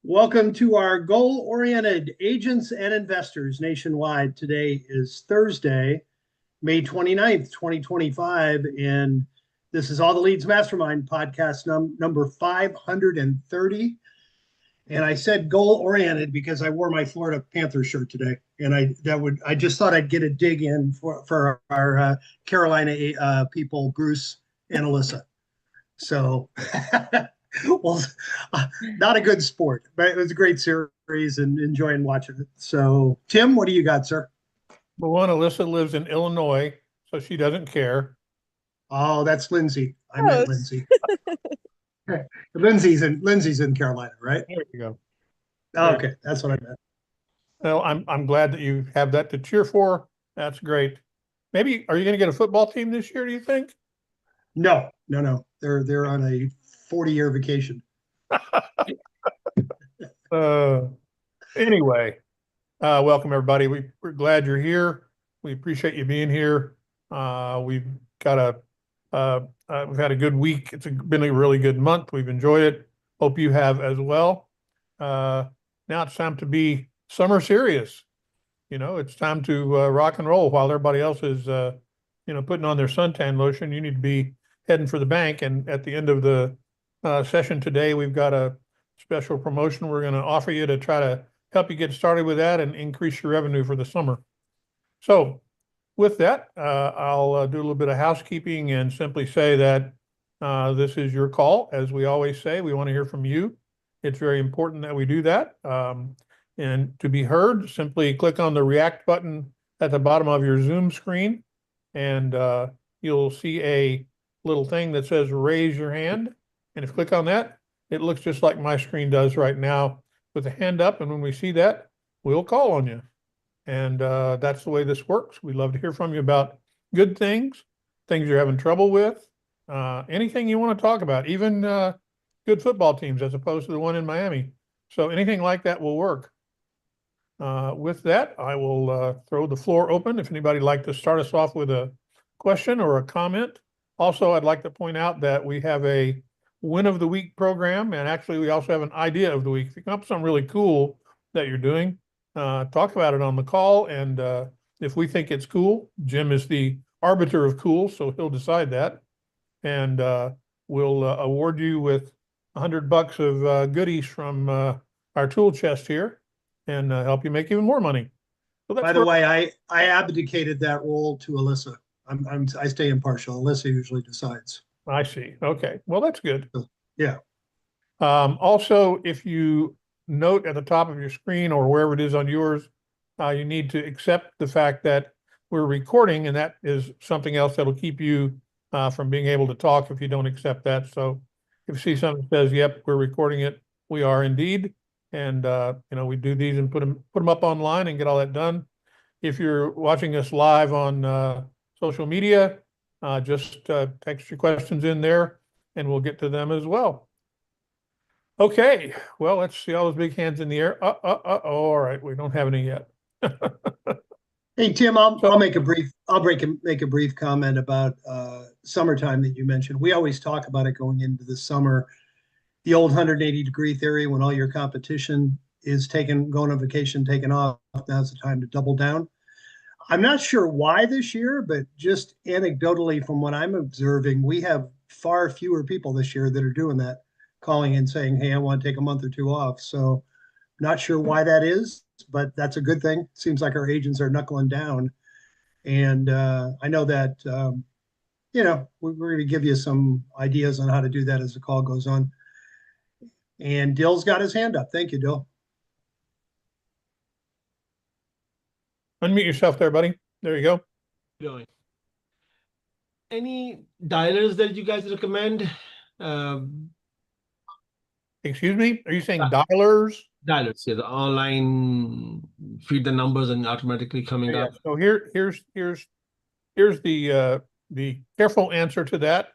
Welcome to our goal-oriented agents and investors nationwide. Today is Thursday, May 29th, 2025, and this is All The Leads Mastermind podcast number 530. And I said goal-oriented because I wore my Florida Panthers shirt today, and I just thought I'd get a dig in for our Carolina people, Bruce and Alyssa. So. Well, not a good sport, but it was a great series and enjoying watching it. So, Tim, what do you got, sir? Well, one, Alyssa lives in Illinois, so she doesn't care. Oh, that's Lindsay. I meant Lindsay. Lindsay's in Carolina, right? There you go. Oh, okay, that's what I meant. Well, I'm glad that you have that to cheer for. That's great. Maybe are you going to get a football team this year? Do you think? No. They're on a 40-year vacation. Anyway, welcome everybody. We're glad you're here. We appreciate you being here. We've had a good week. It's been a really good month. We've enjoyed it. Hope you have as well. Now it's time to be summer serious. It's time to rock and roll while everybody else is, putting on their suntan lotion. You need to be heading for the bank. And at the end of the session today, we've got a special promotion we're going to offer you to try to help you get started with that and increase your revenue for the summer. So with that, I'll do a little bit of housekeeping and simply say that this is your call. As we always say, we want to hear from you. It's very important that we do that. And to be heard, simply click on the React button at the bottom of your Zoom screen, and you'll see a little thing that says raise your hand. And if you click on that, it looks just like my screen does right now with a hand up. And when we see that, we'll call on you. And that's the way this works. We'd love to hear from you about good things you're having trouble with, anything you want to talk about, even good football teams as opposed to the one in Miami. So anything like that will work. With that, I will throw the floor open. If anybody'd like to start us off with a question or a comment. Also, I'd like to point out that we have a Win of the Week program, and actually we also have an Idea of the Week. If you come up with something really cool that you're doing, talk about it on the call, and if we think it's cool, Jim is the arbiter of cool, so he'll decide that, and we'll award you with $100 of goodies from our tool chest here and help you make even more money. So by the way, I abdicated that role to Alyssa. I stay impartial. Alyssa usually decides. I see. Okay. Well, that's good. Yeah. Also, if you note at the top of your screen or wherever it is on yours, you need to accept the fact that we're recording, and that is something else that'll keep you from being able to talk if you don't accept that. So if you see something that says, yep, we're recording it, we are indeed. And, we do these and put them up online and get all that done. If you're watching us live on social media, just text your questions in there and we'll get to them as well. Okay, well, let's see all those big hands in the air. All right, we don't have any yet. Hey, Tim, I'll make a brief comment about summertime that you mentioned. We always talk about it going into the summer, the old 180-degree theory, when all your competition is going on vacation, taken off. Now's the time to double down. I'm not sure why this year, but just anecdotally from what I'm observing, we have far fewer people this year that are doing that, calling and saying, hey, I want to take a month or two off. So not sure why that is, but that's a good thing. Seems like our agents are knuckling down. And I know that, we're going to give you some ideas on how to do that as the call goes on. And Dill's got his hand up. Thank you, Dill. Unmute yourself there, buddy. There you go. Doing. Any dialers that you guys recommend? Excuse me? Are you saying dialers? Dialers, yeah, the online feed the numbers and automatically coming up. So here's the careful answer to that.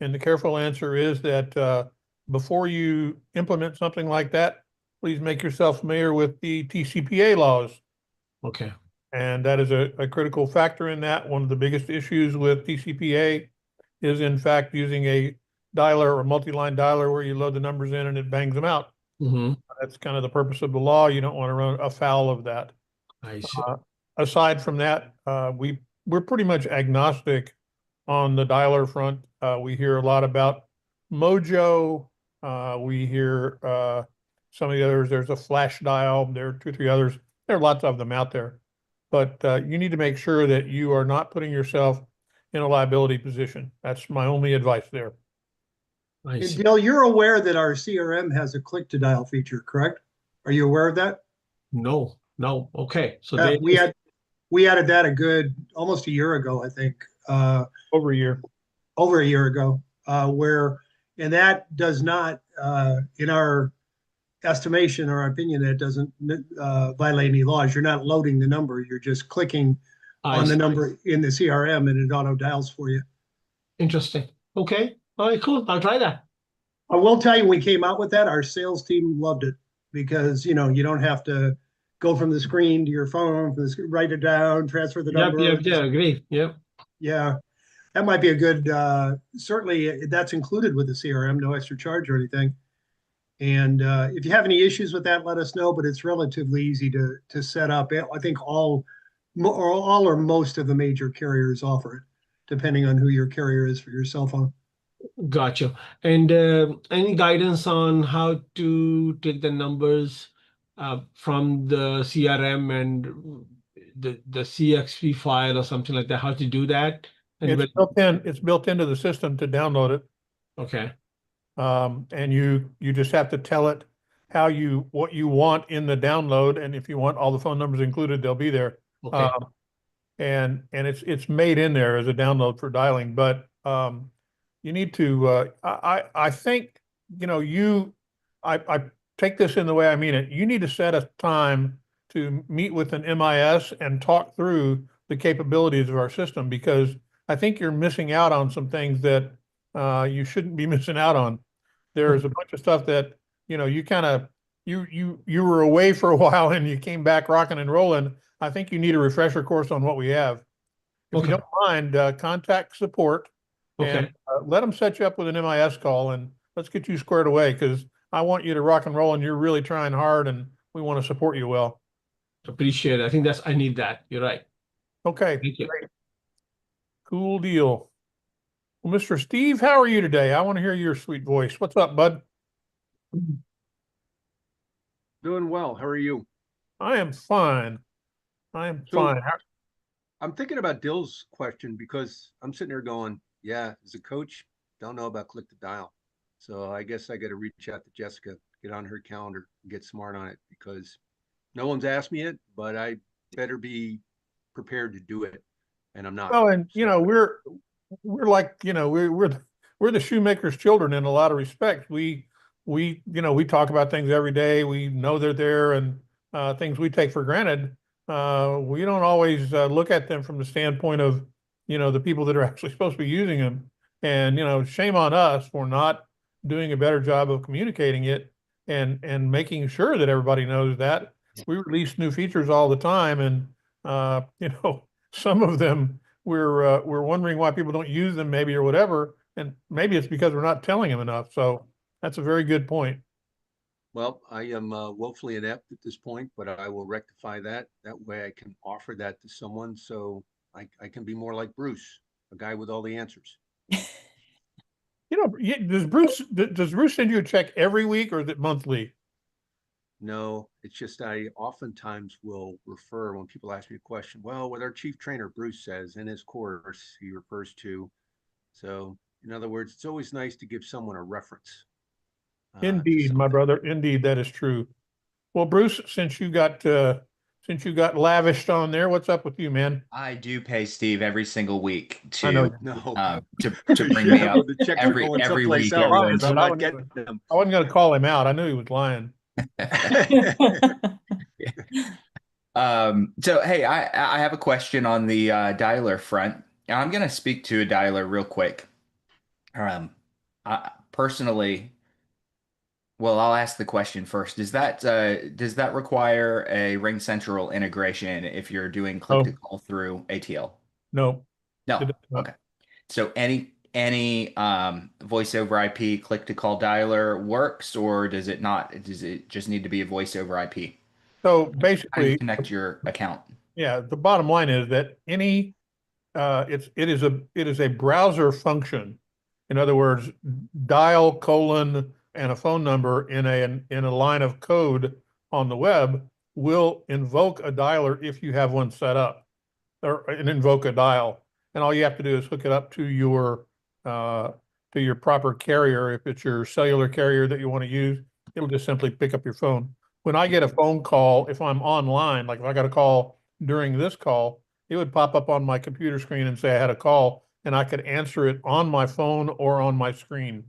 And the careful answer is that before you implement something like that, please make yourself familiar with the TCPA laws. Okay. And that is a critical factor in that. One of the biggest issues with TCPA is, in fact, using a dialer or multi-line dialer where you load the numbers in and it bangs them out. Mm-hmm. That's kind of the purpose of the law. You don't want to run afoul of that. I see. Aside from that, we're pretty much agnostic on the dialer front. We hear a lot about Mojo. We hear some of the others. There's a flash dial. There are 2 or 3 others. There are lots of them out there. But you need to make sure that you are not putting yourself in a liability position. That's my only advice there. I And see. Dale, you're aware that our CRM has a click-to-dial feature, correct? Are you aware of that? No. Okay. So they We added that almost a year ago, I think, Over a year. over a year ago, and that does not, in our estimation or opinion, that doesn't violate any laws. You're not loading the number. You're just clicking I on the see. number in the CRM and it auto dials for you. Interesting. Okay. All right, cool. I'll try that. I will tell you, when we came out with that, our sales team loved it because, you don't have to go from the screen to your phone, write it down, transfer the number. Yeah, agree. Yep. Yeah, that might be a good, certainly that's included with the CRM, no extra charge or anything. And if you have any issues with that, let us know, but it's relatively easy to set up. I think all or most of the major carriers offer it, depending on who your carrier is for your cell phone. Gotcha. And any guidance on how to take the numbers from the CRM and the CXP file or something like that? How to do that? And It's built into the system to download it. okay. And you just have to tell it what you want in the download, and if you want all the phone numbers included, they'll be there. Okay. And it's made in there as a download for dialing, but you need to. I think I take this in the way I mean it. You need to set a time to meet with an MIS and talk through the capabilities of our system, because I think you're missing out on some things that you shouldn't be missing out on. There's a bunch of stuff that you kind of you were away for a while and you came back rocking and rolling. I think you need a refresher course on what we have. If you don't mind, contact support and let them set you up with an MIS call, and let's get you squared away, because I want you to rock and roll and you're really trying hard and we want to support you well. Appreciate it. I think I need that. You're right. Okay. Thank you. Great. Cool deal. Well, Mr. Steve, how are you today? I want to hear your sweet voice. What's up, bud? Doing well. How are you? I am fine. I'm fine. I'm thinking about Dill's question because I'm sitting there going, yeah, as a coach, don't know about click-to-dial. So I guess I got to reach out to Jessica, get on her calendar, and get smart on it, because no one's asked me it, but I better be prepared to do it, and I'm not. Well, and we're like, we're the shoemaker's children in a lot of respects. We talk about things every day. We know they're there, and things we take for granted. We don't always look at them from the standpoint of, the people that are actually supposed to be using them. And, shame on us for not doing a better job of communicating it and making sure that everybody knows that. We release new features all the time, and some of them we're wondering why people don't use them, maybe, or whatever, and maybe it's because we're not telling them enough. So that's a very good point. Well, I am woefully inept at this point, but I will rectify that. That way I can offer that to someone, so I can be more like Bruce, a guy with all the answers. Does Bruce send you a check every week, or is it monthly? No, it's just I oftentimes will refer, when people ask me a question, well, what our chief trainer Bruce says in his course, he refers to. So in other words, it's always nice to give someone a reference. Indeed, my brother. Indeed, that is true. Well, Bruce, since you got lavished on there, what's up with you, man? I do pay Steve every single week I know. to bring me up The checks are every going every someplace week. else. Everyone's I'm not getting them. I wasn't going to call him out. I knew he was lying. So hey, I have a question on the dialer front. I'm going to speak to a dialer real quick. Personally, well, I'll ask the question first. Does that require a Ring Central integration if you're doing click to call through ATL? No. No. Okay. So any voice over IP click to call dialer works, or does it not? Does it just need to be a voice over IP? So How do you basically, connect your account? yeah, the bottom line is that any it is a browser function. In other words, dial colon and a phone number in a line of code on the web will invoke a dialer if you have one set up, or an invoke a dial. And all you have to do is hook it up uh, to your proper carrier. If it's your cellular carrier that you want to use, it'll just simply pick up your phone. When I get a phone call, if I'm online, like if I got a call during this call, it would pop up on my computer screen and say I had a call, and I could answer it on my phone or on my screen,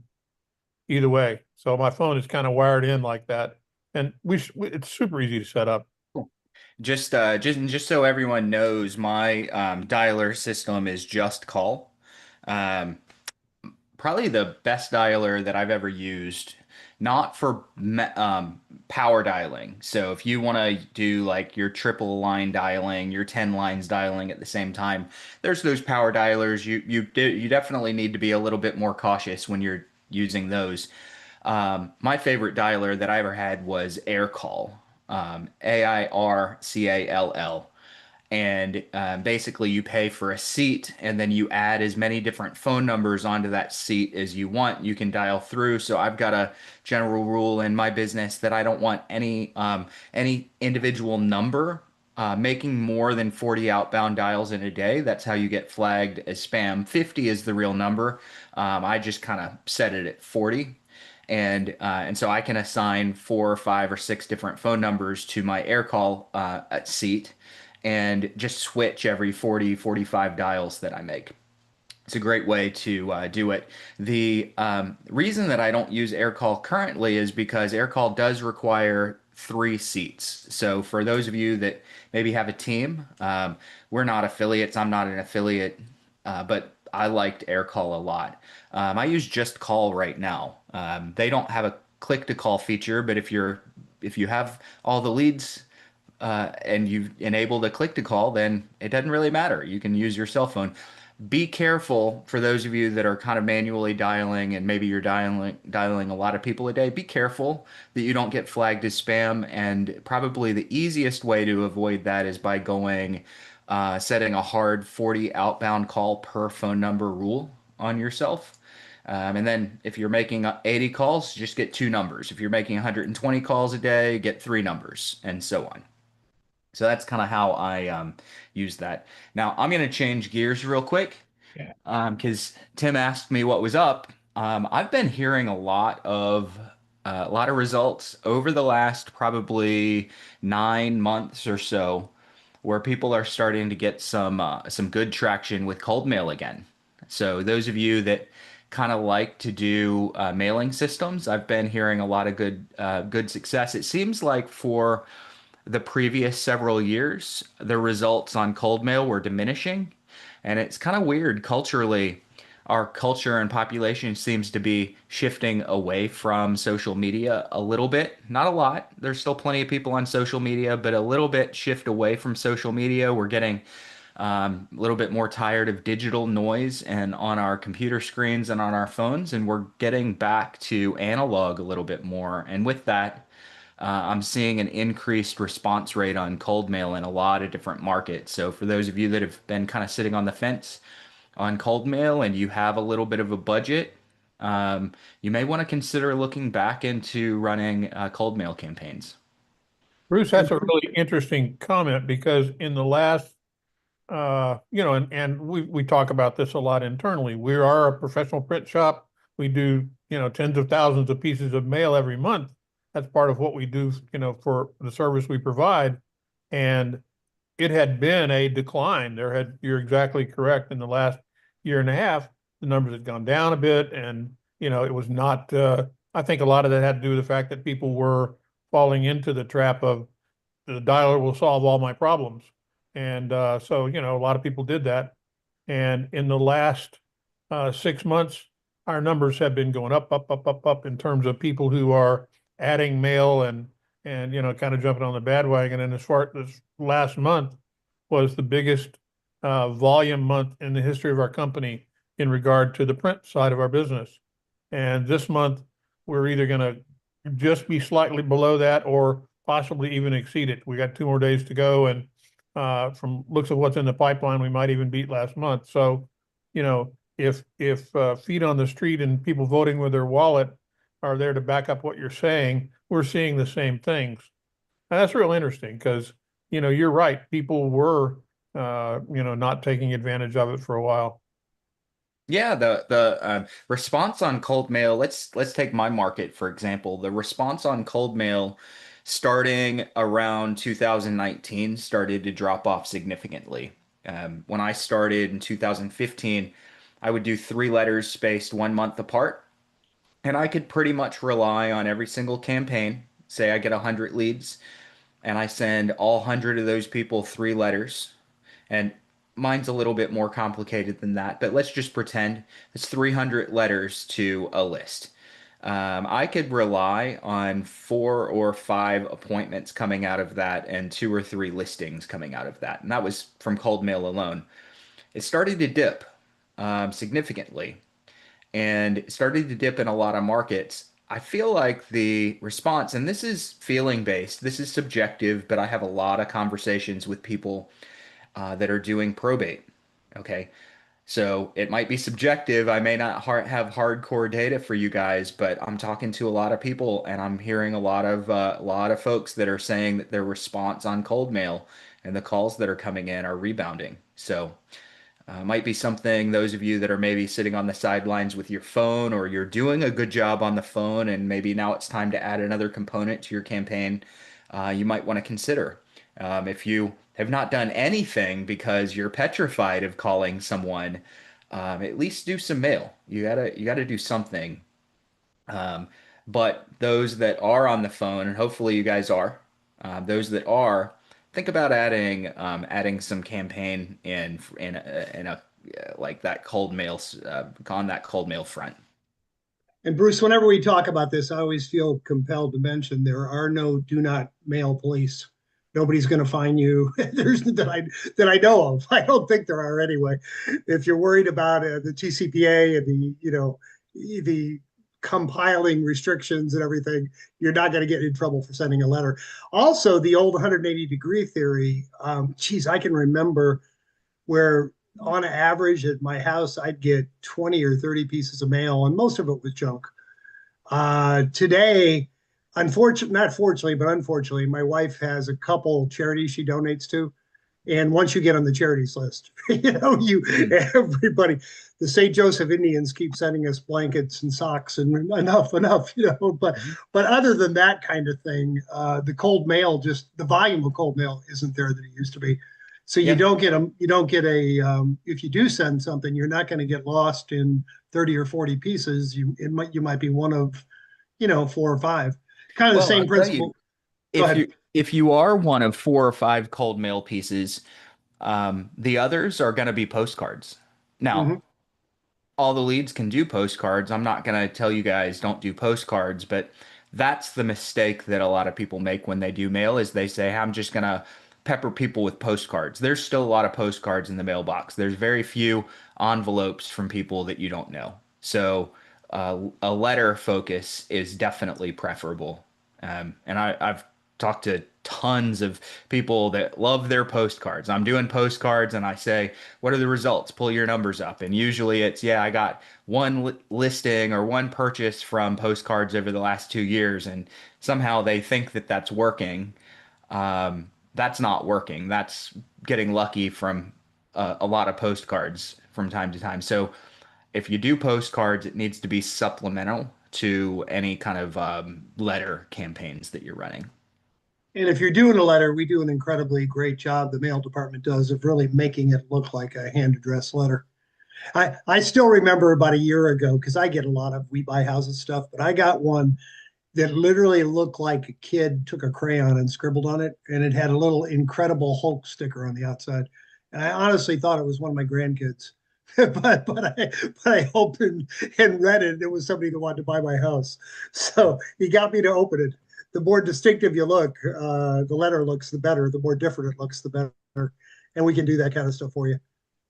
either way. So my phone is kind of wired in like that, and it's super easy to set up. Just so everyone knows, my dialer system is just call. Um, Probably the best dialer that I've ever used, not for power dialing. So if you want to do like your triple line dialing, your 10 lines dialing at the same time, there's those power dialers. You definitely need to be a little bit more cautious when you're using those. My favorite dialer that I ever had was AirCall, AIRCALL. And basically, you pay for a seat, and then you add as many different phone numbers onto that seat as you want. You can dial through. So I've got a general rule in my business that I don't want any individual number making more than 40 outbound dials in a day. That's how you get flagged as spam. 50 is the real number. I just kind of set it at 40. And so I can assign 4 or 5 or 6 different phone numbers to my air call seat and just switch every 40, 45 dials that I make. It's a great way to do it. The reason that I don't use AirCall currently is because AirCall does require 3 seats. So for those of you that maybe have a team, we're not affiliates. I'm not an affiliate, but I liked AirCall a lot. I use Just Call right now. They don't have a click to call feature, but if you have all the leads and you've enabled a click to call, then it doesn't really matter. You can use your cell phone. Be careful for those of you that are kind of manually dialing and maybe you're dialing a lot of people a day. Be careful that you don't get flagged as spam. And probably the easiest way to avoid that is by setting a hard 40 outbound call per phone number rule on yourself. And then if you're making 80 calls, just get 2 numbers. If you're making 120 calls a day, get 3 numbers, and so on. So that's kind of how I use that. Now I'm going to change gears real quick Yeah. because Tim asked me what was up. I've been hearing a lot of results over the last probably 9 months or so, where people are starting to get some good traction with cold mail again. So those of you that kind of like to do mailing systems, I've been hearing a lot of good success. It seems like for the previous several years, the results on cold mail were diminishing. And it's kind of weird culturally. Our culture and population seems to be shifting away from social media a little bit. Not a lot. There's still plenty of people on social media, but a little bit shift away from social media. We're getting a little bit more tired of digital noise and on our computer screens and on our phones, and we're getting back to analog a little bit more. And with that, I'm seeing an increased response rate on cold mail in a lot of different markets. So for those of you that have been kind of sitting on the fence on cold mail and you have a little bit of a budget, you may want to consider looking back into running cold mail campaigns. Bruce, that's a really interesting comment because in the last, and we talk about this a lot internally. We are a professional print shop. We do, tens of thousands of pieces of mail every month. That's part of what we do, for the service we provide. And it had been a decline. You're exactly correct. In the last year and a half, the numbers had gone down a bit. And, it was not, I think a lot of that had to do with the fact that people were falling into the trap of the dialer will solve all my problems. And so, a lot of people did that. And in the last 6 months, our numbers have been going up, up, up, up, up in terms of people who are adding mail and kind of jumping on the bandwagon. And as far as this last month was the biggest volume month in the history of our company in regard to the print side of our business. And this month, we're either going to just be slightly below that or possibly even exceed it. We got 2 more days to go, and from looks of what's in the pipeline, we might even beat last month. So, you know, if feet on the street and people voting with their wallet are there to back up what you're saying, we're seeing the same things. And that's real interesting because, you know, you're right. People were, you know, not taking advantage of it for a while. Yeah, the response on cold mail. Let's take my market for example. The response on cold mail, starting around 2019, started to drop off significantly. When I started in 2015, I would do 3 letters spaced 1 month apart, and I could pretty much rely on every single campaign. Say I get 100 leads, and I send all 100 of those people 3 letters. And mine's a little bit more complicated than that, but let's just pretend it's 300 letters to a list. I could rely on 4 or 5 appointments coming out of that and 2 or 3 listings coming out of that. And that was from cold mail alone. It started to dip significantly, and it started to dip in a lot of markets. I feel like the response, and this is feeling based, this is subjective, but I have a lot of conversations with people that are doing probate. Okay. So it might be subjective. I may not have hardcore data for you guys, but I'm talking to a lot of people, and I'm hearing a lot of folks that are saying that their response on cold mail and the calls that are coming in are rebounding. So might be something, those of you that are maybe sitting on the sidelines with your phone, or you're doing a good job on the phone and maybe now it's time to add another component to your campaign, you might want to consider. If you have not done anything because you're petrified of calling someone, at least do some mail. You gotta do something. But those that are on the phone, and hopefully you guys are, those that are, think about adding some campaign in a like that cold mail on that cold mail front. And Bruce, whenever we talk about this, I always feel compelled to mention there are no do not mail police. Nobody's going to find you. There's that I know of. I don't think there are anyway. If you're worried about the TCPA and the compiling restrictions and everything, you're not going to get in trouble for sending a letter. Also, the old 180-degree theory. Geez, I can remember where on average at my house, I'd get 20 or 30 pieces of mail, and most of it was junk. Today, not fortunately, but unfortunately, my wife has a couple charities she donates to. And once you get on the charities list, everybody, the St. Joseph Indians keep sending us blankets and socks and enough, but other than that kind of thing, the cold mail, just the volume of cold mail isn't there that it used to be. So you don't get if you do send something, you're not going to get lost in 30 or 40 pieces. You might be one of, 4 or 5. Kind of the same principle. If you are one of 4 or 5 cold mail pieces, the others are going to be postcards. Now, all the leads can do postcards. I'm not going to tell you guys don't do postcards, but that's the mistake that a lot of people make when they do mail, is they say, I'm just going to pepper people with postcards. There's still a lot of postcards in the mailbox. There's very few envelopes from people that you don't know. So a letter focus is definitely preferable. And I've talked to tons of people that love their postcards. I'm doing postcards and I say, what are the results? Pull your numbers up. And usually it's, I got one listing or one purchase from postcards over the last 2 years. And somehow they think that that's working. That's not working. That's getting lucky from a lot of postcards from time to time. So if you do postcards, it needs to be supplemental to any kind of letter campaigns that you're running. And if you're doing a letter, we do an incredibly great job, the mail department does, of really making it look like a hand-addressed letter. I still remember about a year ago, because I get a lot of We Buy Houses stuff, but I got one that literally looked like a kid took a crayon and scribbled on it, and it had a little Incredible Hulk sticker on the outside. And I honestly thought it was one of my grandkids. but I opened and read it, and it was somebody that wanted to buy my house. So he got me to open it. The more distinctive you look, the letter looks, the better. The more different it looks, the better. And we can do that kind of stuff for you.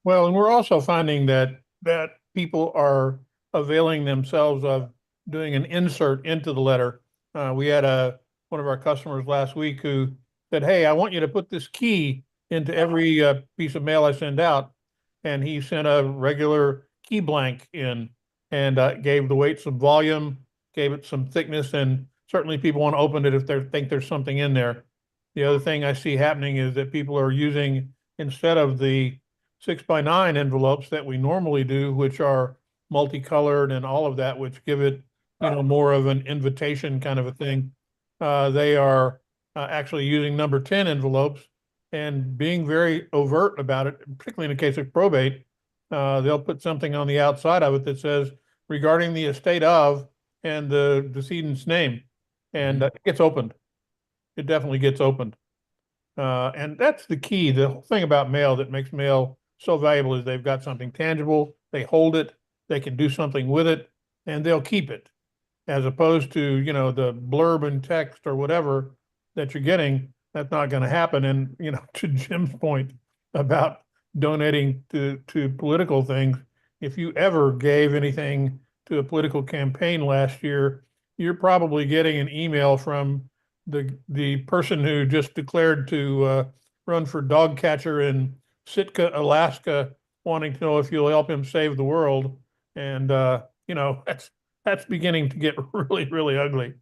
Well, and we're also finding that people are availing themselves of doing an insert into the letter. We had one of our customers last week who said, "Hey, I want you to put this key into every piece of mail I send out." And he sent a regular key blank in and gave the weight some volume, gave it some thickness, and certainly people want to open it if they think there's something in there. The other thing I see happening is that people are using, instead of the 6x9 envelopes that we normally do, which are multicolored and all of that, which give it, more of an invitation kind of a thing. They are actually using number 10 envelopes and being very overt about it, particularly in the case of probate. They'll put something on the outside of it that says, regarding the estate of, and the decedent's name, and it gets opened. It definitely gets opened. And that's the key. The whole thing about mail that makes mail so valuable is they've got something tangible, they hold it, they can do something with it, and they'll keep it. As opposed to, the blurb and text or whatever that you're getting, that's not going to happen. And, to Jim's point about donating to political things, if you ever gave anything to a political campaign last year, you're probably getting an email from the person who just declared to run for dog catcher in Sitka, Alaska, wanting to know if you'll help him save the world. And, that's beginning to get really, really ugly.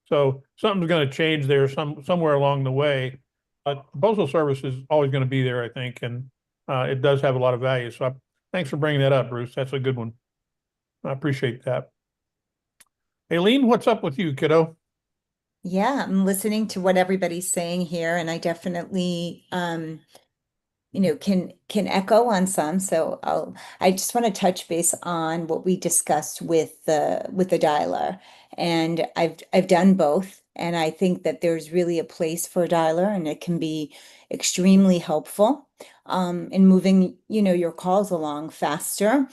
So something's going to change there somewhere along the way. But the Postal Service is always going to be there, I think, and it does have a lot of value. So thanks for bringing that up, Bruce. That's a good one. I appreciate that. Aline, what's up with you, kiddo? Yeah, I'm listening to what everybody's saying here, and I definitely can echo on some. So I just want to touch base on what we discussed with the dialer. And I've done both, and I think that there's really a place for a dialer, and it can be extremely helpful in moving, your calls along faster.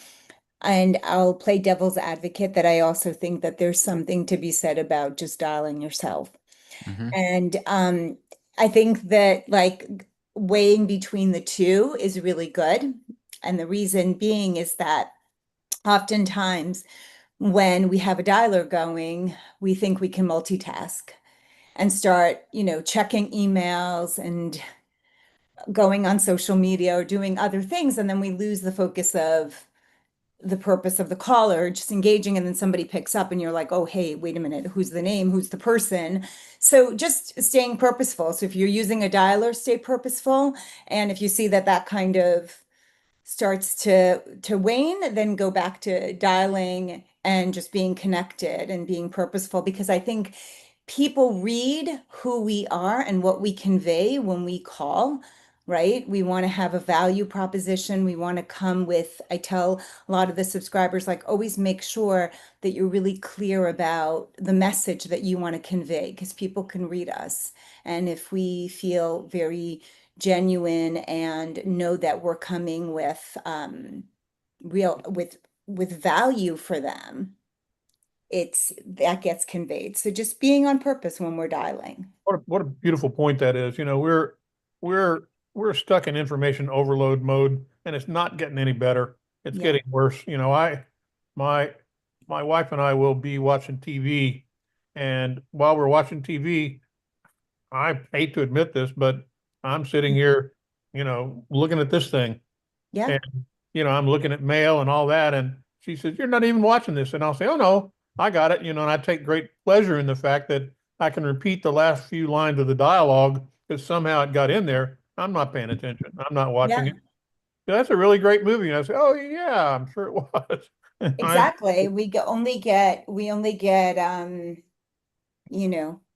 And I'll play devil's advocate that I also think that there's something to be said about just dialing yourself. Mhm. And I think that weighing between the two is really good. And the reason being is that oftentimes when we have a dialer going, we think we can multitask and start, checking emails and going on social media or doing other things. And then we lose the focus of the purpose of the call, or just engaging, and then somebody picks up and you're like, oh, hey, wait a minute, who's the name, who's the person? So just staying purposeful. So if you're using a dialer, stay purposeful. And if you see that kind of starts to wane, then go back to dialing and just being connected and being purposeful, because I think people read who we are and what we convey when we call. Right? We want to have a value proposition. We want to come with, I tell a lot of the subscribers, always make sure that you're really clear about the message that you want to convey, because people can read us. And if we feel very genuine and know that we're coming with with value for them, that gets conveyed. So just being on purpose when we're dialing. What a beautiful point that is. We're stuck in information overload mode, and it's not getting any better. It's Yeah. getting worse. My wife and I will be watching TV, and while we're watching TV, I hate to admit this, but I'm sitting here, looking at this thing, Yeah. and I'm looking at mail and all that, and she says, "You're not even watching this," and I'll say, "Oh no, I got it," and I take great pleasure in the fact that I can repeat the last few lines of the dialogue because somehow it got in there. I'm not paying attention. I'm not watching Yeah. it. That's a really great movie. And I say, "Oh yeah, I'm sure it was." Exactly. We only get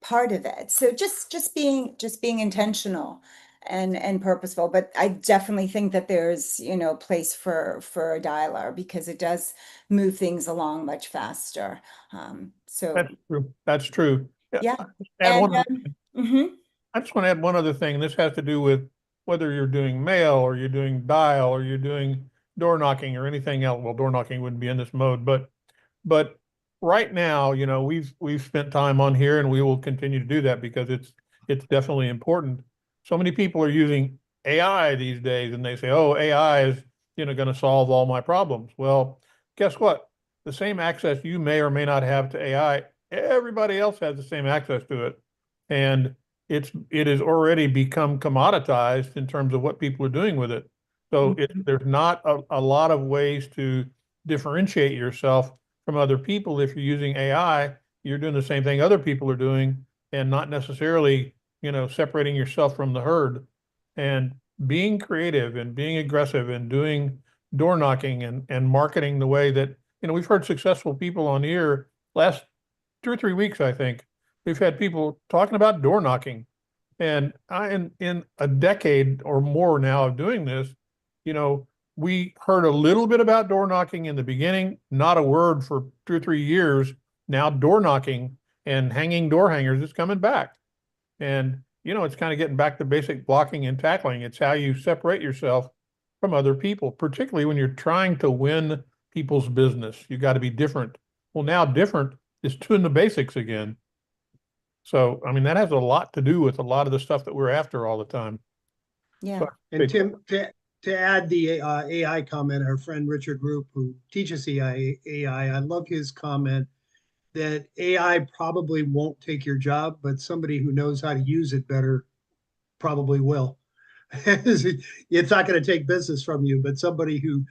part of it. So just being intentional and purposeful. But I definitely think that there's, place for a dialer, because it does move things along much faster. So That's true. That's true. yeah. Add And one. mhm. I just want to add one other thing. This has to do with whether you're doing mail or you're doing dial or you're doing door knocking or anything else. Well, door knocking wouldn't be in this mode, but right now, we've spent time on here, and we will continue to do that because it's definitely important. So many people are using AI these days, and they say, "Oh, AI is going to solve all my problems." Well, guess what? The same access you may or may not have to AI, everybody else has the same access to it. And it has already become commoditized in terms of what people are doing with it. So there's not a lot of ways to differentiate yourself from other people. If you're using AI, you're doing the same thing other people are doing and not necessarily, separating yourself from the herd. And being creative and being aggressive and doing door knocking and marketing the way that, we've heard successful people on here last 2 or 3 weeks, I think. We've had people talking about door knocking. And in a decade or more now of doing this, we heard a little bit about door knocking in the beginning, not a word for 2 or 3 years. Now door knocking and hanging door hangers is coming back. And, it's kind of getting back to basic blocking and tackling. It's how you separate yourself from other people, particularly when you're trying to win people's business. You got to be different. Well, now different is doing the basics again. So, that has a lot to do with a lot of the stuff that we're after all the time. Yeah. So, And Tim, to add the AI comment, our friend Richard Roop, who teaches AI, I love his comment that AI probably won't take your job, but somebody who knows how to use it better probably will. It's not going to take business from you, but somebody who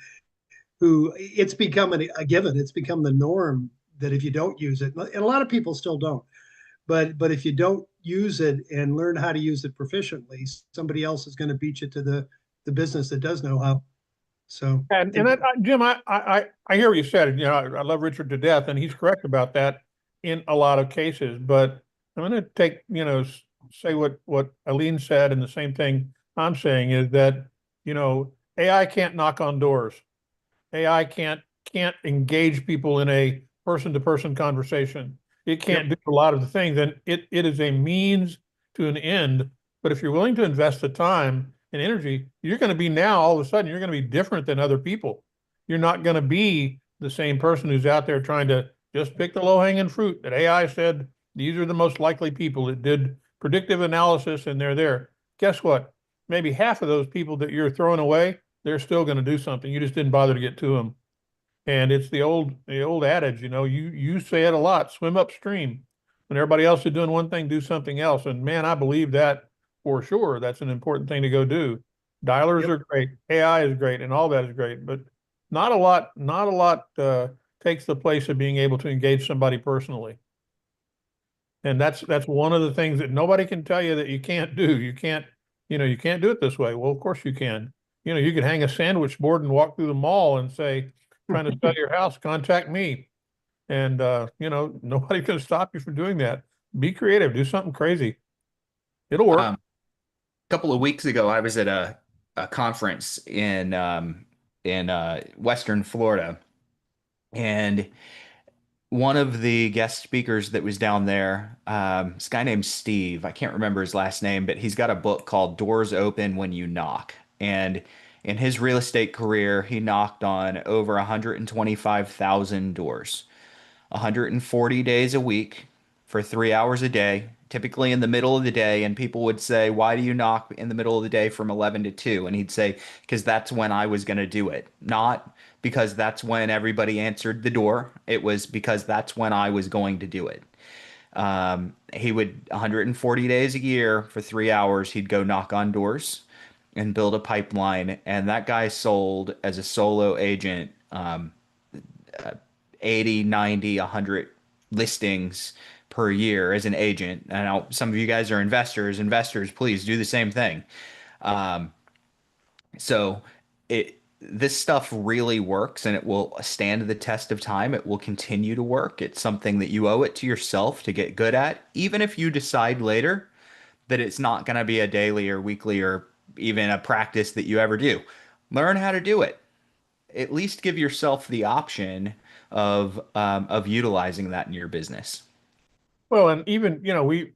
it's become a given. It's become the norm that if you don't use it, and a lot of people still don't, but if you don't use it and learn how to use it proficiently, somebody else is going to beat you to the business that does know how. So, and Jim, I hear what you said. I love Richard to death, and he's correct about that in a lot of cases. But I'm going to take, say what Aline said, and the same thing I'm saying is that, AI can't knock on doors. AI can't engage people in a person-to-person conversation. It can't do a lot of the things, and it is a means to an end. But if you're willing to invest the time and energy, you're going to be now, all of a sudden, you're going to be different than other people. You're not going to be the same person who's out there trying to just pick the low-hanging fruit that AI said, these are the most likely people. It did predictive analysis and they're there. Guess what? Maybe half of those people that you're throwing away, they're still going to do something. You just didn't bother to get to them. And it's the old adage, you say it a lot, swim upstream. When everybody else is doing one thing, do something else. And man, I believe that for sure. That's an important thing to go do. Dialers are great. AI is great and all that is great, but not a lot takes the place of being able to engage somebody personally. And that's one of the things that nobody can tell you that you can't do. You can't do it this way. Well, of course you can. You could hang a sandwich board and walk through the mall and say, trying to sell your house, contact me. And, nobody can stop you from doing that. Be creative, do something crazy. It'll work. A couple of weeks ago, I was at a conference in Western Florida, and one of the guest speakers that was down there, this guy named Steve, I can't remember his last name, but he's got a book called Doors Open When You Knock. And in his real estate career, he knocked on over 125,000 doors, 140 days a week for 3 hours a day, typically in the middle of the day. And people would say, why do you knock in the middle of the day from 11 to 2? And he'd say, because that's when I was going to do it. Not because that's when everybody answered the door. It was because that's when I was going to do it. He would 140 days a year for 3 hours, he'd go knock on doors and build a pipeline. And that guy sold as a solo agent 80, 90, 100 listings per year as an agent. And now some of you guys are investors. Investors, please do the same thing. So this stuff really works, and it will stand the test of time. It will continue to work. It's something that you owe it to yourself to get good at, even if you decide later that it's not going to be a daily or weekly or even a practice that you ever do. Learn how to do it. At least give yourself the option of utilizing that in your business. Well, and even,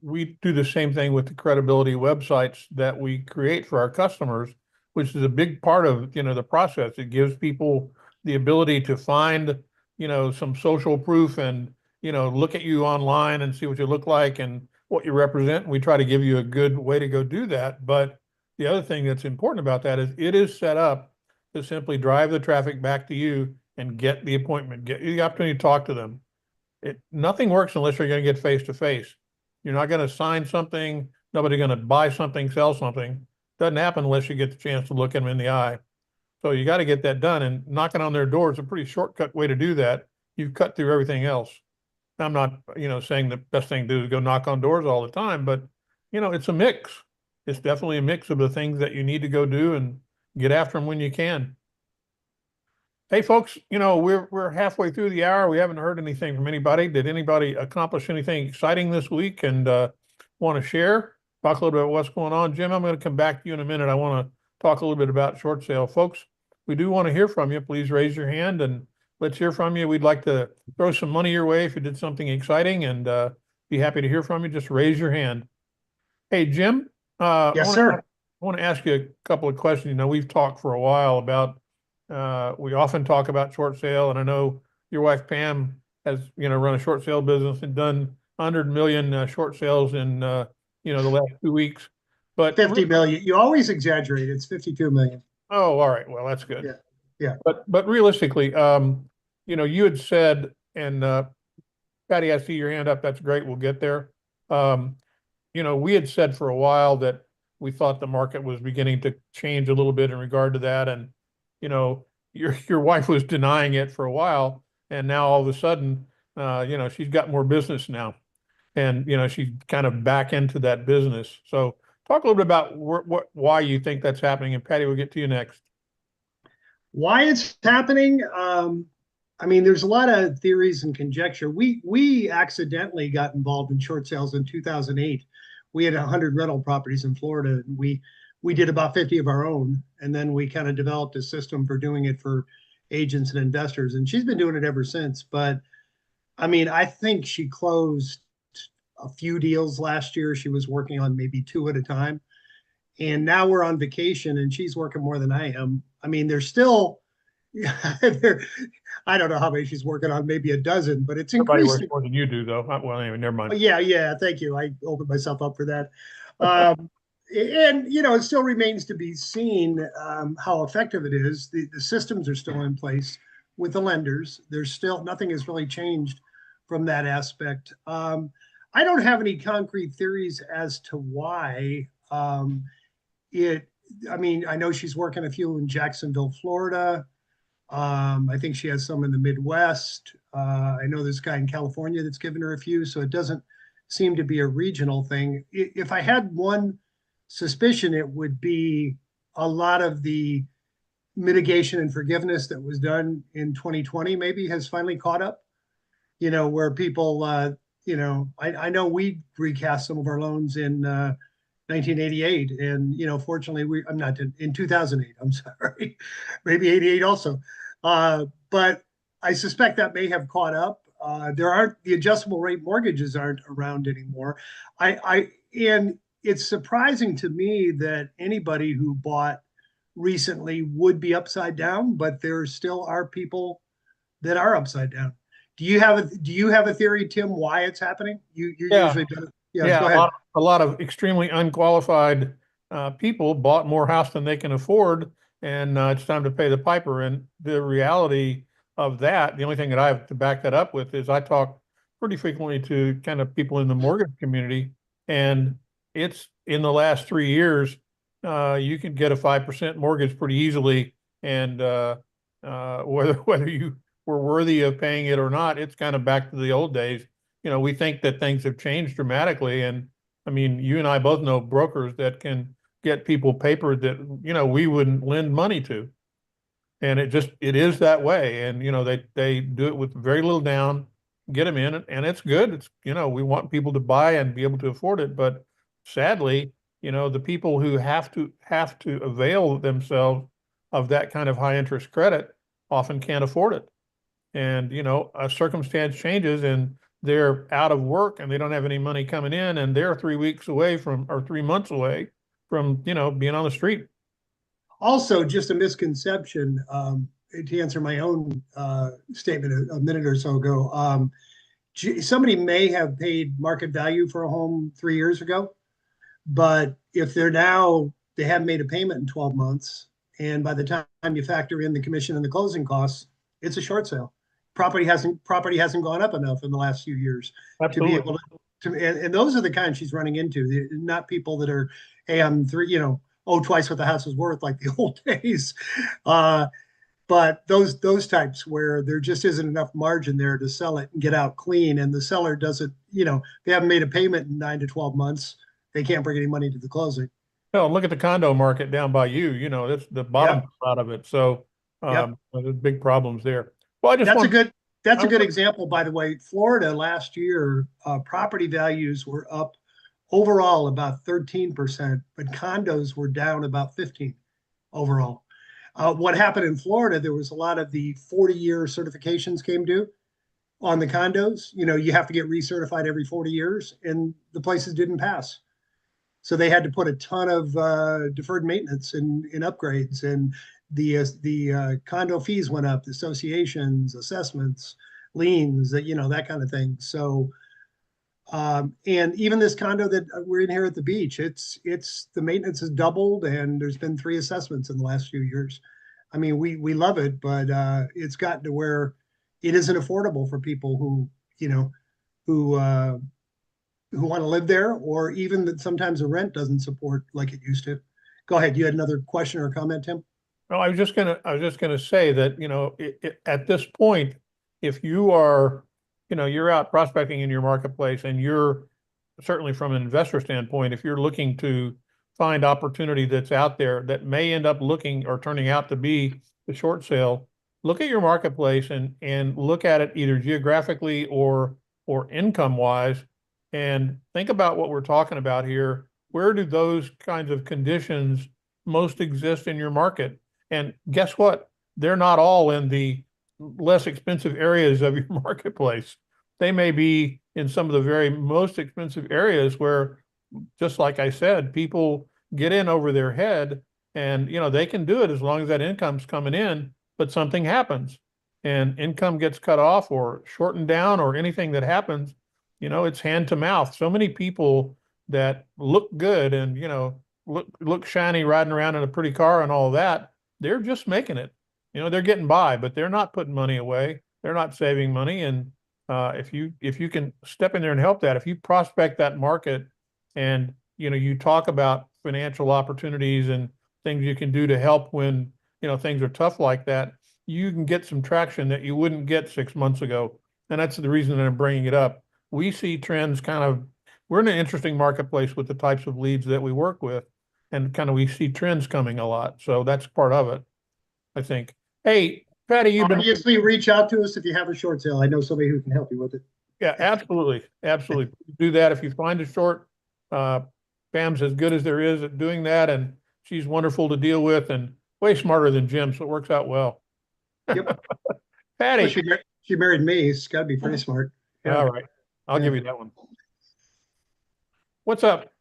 we do the same thing with the credibility websites that we create for our customers, which is a big part of, the process. It gives people the ability to find, some social proof and, look at you online and see what you look like and what you represent. We try to give you a good way to go do that. But the other thing that's important about that is it is set up to simply drive the traffic back to you and get the appointment, get the opportunity to talk to them. Nothing works unless you're going to get face to face. You're not going to sign something. Nobody's going to buy something, sell something. Doesn't happen unless you get the chance to look them in the eye. So you got to get that done, and knocking on their door is a pretty shortcut way to do that. You've cut through everything else. I'm not, saying the best thing to do is go knock on doors all the time, but it's a mix. It's definitely a mix of the things that you need to go do and get after them when you can. Hey folks, we're halfway through the hour. We haven't heard anything from anybody. Did anybody accomplish anything exciting this week and want to share? Talk a little bit about what's going on. Jim, I'm going to come back to you in a minute. I want to talk a little bit about short sale. Folks, we do want to hear from you. Please raise your hand and let's hear from you. We'd like to throw some money your way if you did something exciting, and be happy to hear from you. Just raise your hand. Hey, Jim. Yes, sir. I want to ask you a couple of questions. We've talked for a while about, we often talk about short sale, and I know your wife Pam has, run a short sale business and done 100 million short sales in, the last 2 weeks. But 50 million. You always exaggerate. It's 52 million. Oh, all right. Well, that's good. Yeah. But realistically, you had said, and Patty, I see your hand up. That's great. We'll get there. We had said for a while that we thought the market was beginning to change a little bit in regard to that. And, your wife was denying it for a while. And now all of a sudden, she's got more business now. And, she's kind of back into that business. So talk a little bit about why you think that's happening. And Patty, we'll get to you next. Why it's happening? There's a lot of theories and conjecture. We accidentally got involved in short sales in 2008. We had 100 rental properties in Florida, and we did about 50 of our own, and then we kind of developed a system for doing it for agents and investors, and she's been doing it ever since. But I think she closed a few deals last year. She was working on maybe 2 at a time, and now we're on vacation and she's working more than I am. There's still, I don't know how many she's working on, maybe a dozen, but it's increasing. Everybody works more than you do, though. Well, anyway, never mind. Yeah. Thank you. I opened myself up for that. And it still remains to be seen how effective it is. The systems are still in place with the lenders. There's still nothing has really changed from that aspect. I don't have any concrete theories as to why I know she's working a few in Jacksonville, Florida. I think she has some in the Midwest. I know this guy in California that's given her a few, so it doesn't seem to be a regional thing. If I had one suspicion, it would be a lot of the mitigation and forgiveness that was done in 2020 maybe has finally caught up, where people, I know we recast some of our loans in 1988, and fortunately I'm not in 2008. I'm sorry, maybe 88 also, but I suspect that may have caught up. The adjustable rate mortgages aren't around anymore. And it's surprising to me that anybody who bought recently would be upside down, but there still are people that are upside down. Do you have a theory, Tim, why it's happening? You usually do. Yeah, go ahead. A lot of extremely unqualified people bought more house than they can afford, and it's time to pay the piper. And the reality of that, the only thing that I have to back that up with is I talk pretty frequently to kind of people in the mortgage community, and it's in the last 3 years, you can get a 5% mortgage pretty easily, and whether you were worthy of paying it or not, it's kind of back to the old days. We think that things have changed dramatically, and you and I both know brokers that can get people paper that we wouldn't lend money to, and it is that way. And they do it with very little down, get them in, and it's good. It's we want people to buy and be able to afford it, but sadly, the people who have to avail themselves of that kind of high interest credit often can't afford it. And a circumstance changes and they're out of work and they don't have any money coming in, and they're 3 weeks away or 3 months away from being on the street. Also, just a misconception, to answer my own statement a minute or so ago. Somebody may have paid market value for a home 3 years ago, but if they haven't made a payment in 12 months, and by the time you factor in the commission and the closing costs, It's a short sale. Property hasn't gone up enough in the last few years to be able and those are the kind she's running into. They're not people that are, hey, I'm twice what the house is worth, like the old days. But those types where there just isn't enough margin there to sell it and get out clean, and the seller doesn't, they haven't made a payment in 9 to 12 months. They can't bring any money to the closing. No, look at the condo market down by you. That's the bottom out of it. So there's big problems there. Well, That's a good example, by the way. Florida last year, property values were up overall about 13%, but condos were down about 15% overall. What happened in Florida, there was a lot of the 40-year certifications came due on the condos. You have to get recertified every 40 years, and the places didn't pass. So they had to put a ton of deferred maintenance in upgrades, and the condo fees went up, the associations, assessments, liens, that kind of thing. So, and even this condo that we're in here at the beach, it's the maintenance has doubled, and there's been 3 assessments in the last few years. I mean, we love it, but it's gotten to where it isn't affordable for people who want to live there, or even that sometimes the rent doesn't support like it used to. Go ahead. You had another question or comment, Tim? No, I was just gonna say that, at this point, if you are, you're out prospecting in your marketplace, and you're certainly from an investor standpoint, if you're looking to find opportunity that's out there that may end up looking or turning out to be the short sale, look at your marketplace and look at it either geographically or income wise, and think about what we're talking about here. Where do those kinds of conditions most exist in your market? And guess what? They're not all in the less expensive areas of your marketplace. They may be in some of the very most expensive areas where, just like I said, people get in over their head, and they can do it as long as that income's coming in, but something happens and income gets cut off or shortened down or anything that happens, it's hand to mouth. So many people that look good and, look shiny riding around in a pretty car and all that, they're just making it. They're getting by, but they're not putting money away. They're not saving money. And if you can step in there and help that, if you prospect that market and, you talk about financial opportunities and things you can do to help when, things are tough like that, you can get some traction that you wouldn't get 6 months ago. And that's the reason that I'm bringing it up. We see trends we're in an interesting marketplace with the types of leads that we work with, and we see trends coming a lot. So that's part of it, I think. Hey, Patty, obviously reach out to us if you have a short sale. I know somebody who can help you with it. Yeah, absolutely. Absolutely. Do that. If you find a short, Pam's as good as there is at doing that, and she's wonderful to deal with and way smarter than Jim, so it works out well. Yep. Patty. Well, she married me. She's got to be pretty smart. Yeah. All right. I'll give you that one. What's up?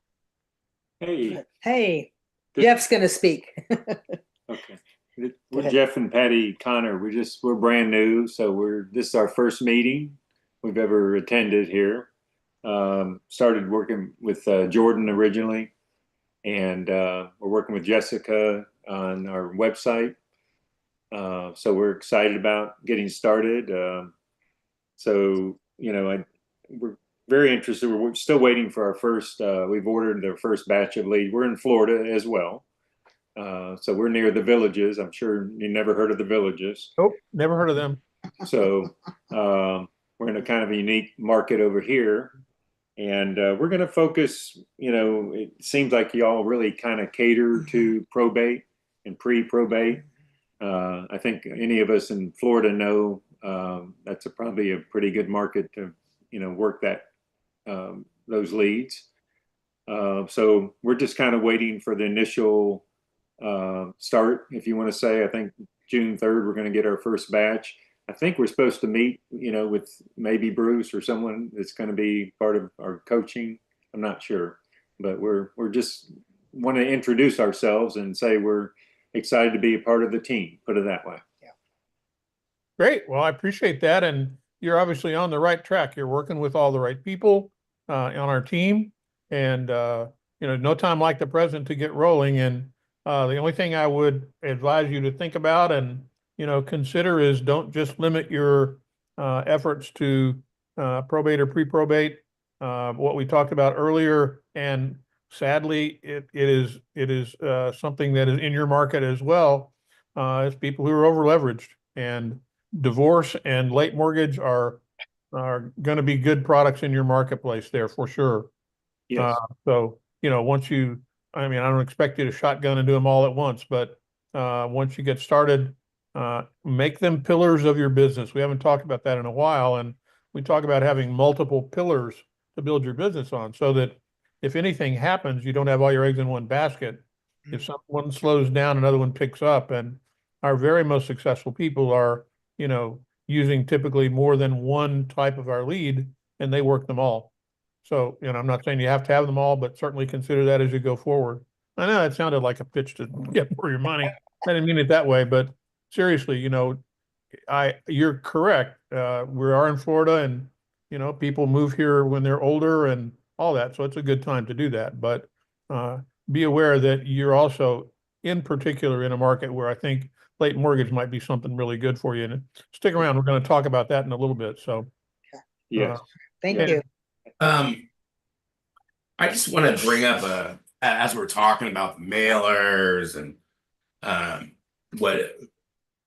Hey, Jeff's going to speak. Okay. We're Jeff and Patty Connor. We're brand new. So this is our first meeting we've ever attended here. Started working with Jordan originally, and we're working with Jessica on our website. So we're excited about getting started. We're very interested. We're still waiting for our first, we've ordered their first batch of leads. We're in Florida as well. So we're near the Villages. I'm sure you never heard of the Villages. Nope, never heard of them. So we're in a kind of a unique market over here. And we're going to focus, it seems like y'all really kind of cater to probate and pre-probate. I think any of us in Florida know that's probably a pretty good market to, work those leads. So we're just kind of waiting for the initial start, if you want to say. I think June 3rd, we're going to get our first batch. I think we're supposed to meet, with maybe Bruce or someone that's going to be part of our coaching. I'm not sure, but we're just want to introduce ourselves and say we're excited to be a part of the team, put it that way. Yeah. Great. Well, I appreciate that. And you're obviously on the right track. You're working with all the right people on our team, and no time like the present to get rolling. And the only thing I would advise you to think about, and consider is don't just limit your efforts to probate or pre-probate. What we talked about earlier, and sadly, it is something that is in your market as well. Is people who are over leveraged, and divorce and late mortgage are going to be good products in your marketplace there for sure. Yes. So once I don't expect you to shotgun and do them all at once, but once you get started, make them pillars of your business. We haven't talked about that in a while, and we talk about having multiple pillars to build your business on, so that if anything happens, you don't have all your eggs in one basket. If one slows down, another one picks up, and our very most successful people are, using typically more than one type of our lead, and they work them all. So, I'm not saying you have to have them all, but certainly consider that as you go forward. I know it sounded like a pitch to get more of your money. I didn't mean it that way, but seriously, you're correct. We are in Florida, and, people move here when they're older and all that. So it's a good time to do that. But be aware that you're also in particular in a market where I think late mortgage might be something really good for you. And stick around. We're going to talk about that in a little bit. So, Yes. Thank yeah. you. I just want to bring up as we're talking about the mailers and what